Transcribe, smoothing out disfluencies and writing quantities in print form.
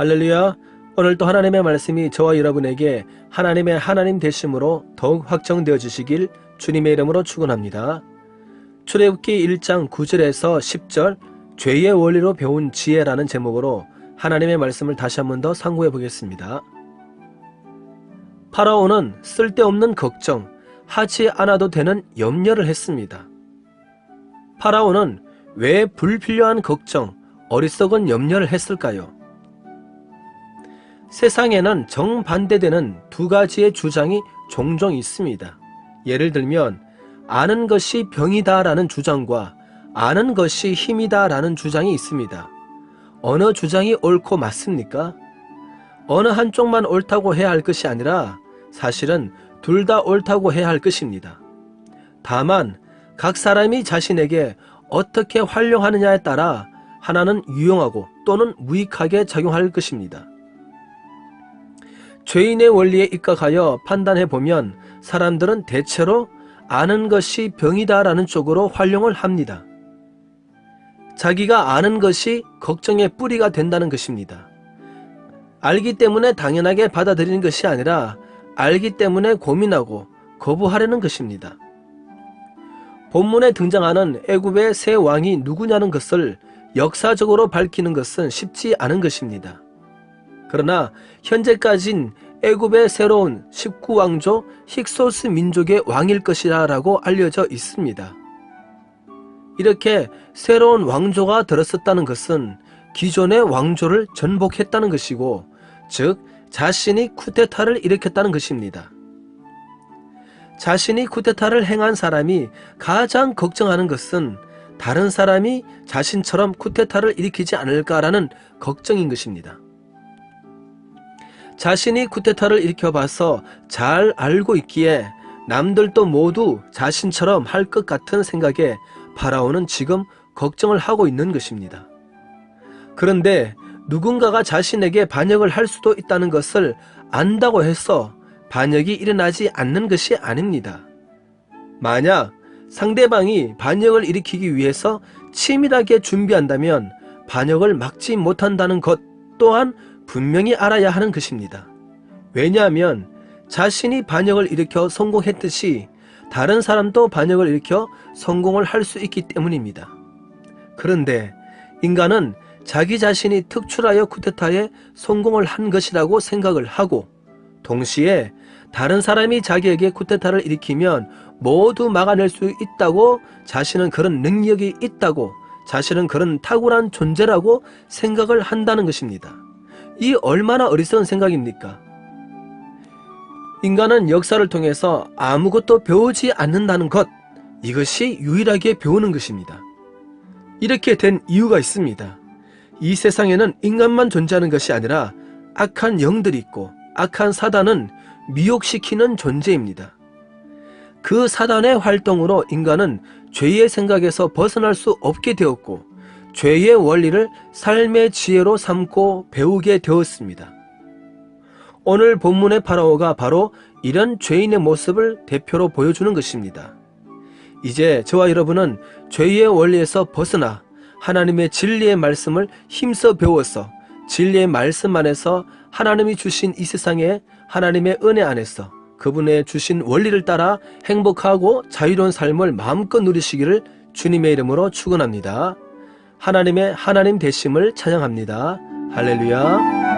할렐루야. 오늘도 하나님의 말씀이 저와 여러분에게 하나님의 하나님 되심으로 더욱 확정되어 주시길 주님의 이름으로 축원합니다. 출애굽기 1장 9절에서 10절 죄의 원리로 배운 지혜라는 제목으로 하나님의 말씀을 다시 한 번 더 상고해 보겠습니다. 파라오는 쓸데없는 걱정, 하지 않아도 되는 염려를 했습니다. 파라오는 왜 불필요한 걱정, 어리석은 염려를 했을까요? 세상에는 정반대되는 두 가지의 주장이 종종 있습니다. 예를 들면 아는 것이 병이다 라는 주장과 아는 것이 힘이다 라는 주장이 있습니다. 어느 주장이 옳고 맞습니까? 어느 한쪽만 옳다고 해야 할 것이 아니라 사실은 둘 다 옳다고 해야 할 것입니다. 다만 각 사람이 자신에게 어떻게 활용하느냐에 따라 하나는 유용하고 또는 무익하게 작용할 것입니다. 죄인의 원리에 입각하여 판단해보면 사람들은 대체로 아는 것이 병이다 라는 쪽으로 활용을 합니다. 자기가 아는 것이 걱정의 뿌리가 된다는 것입니다. 알기 때문에 당연하게 받아들이는 것이 아니라 알기 때문에 고민하고 거부하려는 것입니다. 본문에 등장하는 애굽의 새 왕이 누구냐는 것을 역사적으로 밝히는 것은 쉽지 않은 것입니다. 그러나 현재까진 애굽의 새로운 19왕조 힉소스 민족의 왕일 것이라 라고 알려져 있습니다. 이렇게 새로운 왕조가 들었었다는 것은 기존의 왕조를 전복했다는 것이고, 즉 자신이 쿠데타를 일으켰다는 것입니다. 자신이 쿠데타를 행한 사람이 가장 걱정하는 것은 다른 사람이 자신처럼 쿠데타를 일으키지 않을까라는 걱정인 것입니다. 자신이 쿠데타를 일으켜봐서 잘 알고 있기에 남들도 모두 자신처럼 할 것 같은 생각에 파라오는 지금 걱정을 하고 있는 것입니다. 그런데 누군가가 자신에게 반역을 할 수도 있다는 것을 안다고 해서 반역이 일어나지 않는 것이 아닙니다. 만약 상대방이 반역을 일으키기 위해서 치밀하게 준비한다면 반역을 막지 못한다는 것 또한 분명히 알아야 하는 것입니다. 왜냐하면 자신이 반역을 일으켜 성공했듯이 다른 사람도 반역을 일으켜 성공을 할 수 있기 때문입니다. 그런데 인간은 자기 자신이 특출하여 쿠데타에 성공을 한 것이라고 생각을 하고, 동시에 다른 사람이 자기에게 쿠데타를 일으키면 모두 막아낼 수 있다고, 자신은 그런 능력이 있다고, 자신은 그런 탁월한 존재라고 생각을 한다는 것입니다. 이 얼마나 어리석은 생각입니까? 인간은 역사를 통해서 아무것도 배우지 않는다는 것, 이것이 유일하게 배우는 것입니다. 이렇게 된 이유가 있습니다. 이 세상에는 인간만 존재하는 것이 아니라 악한 영들이 있고 악한 사단은 미혹시키는 존재입니다. 그 사단의 활동으로 인간은 죄의 생각에서 벗어날 수 없게 되었고 죄의 원리를 삶의 지혜로 삼고 배우게 되었습니다. 오늘 본문의 파라오가 바로 이런 죄인의 모습을 대표로 보여주는 것입니다. 이제 저와 여러분은 죄의 원리에서 벗어나 하나님의 진리의 말씀을 힘써 배워서 진리의 말씀 안에서 하나님이 주신 이 세상에 하나님의 은혜 안에서 그분의 주신 원리를 따라 행복하고 자유로운 삶을 마음껏 누리시기를 주님의 이름으로 축원합니다. 하나님의 하나님 되심을 찬양합니다. 할렐루야.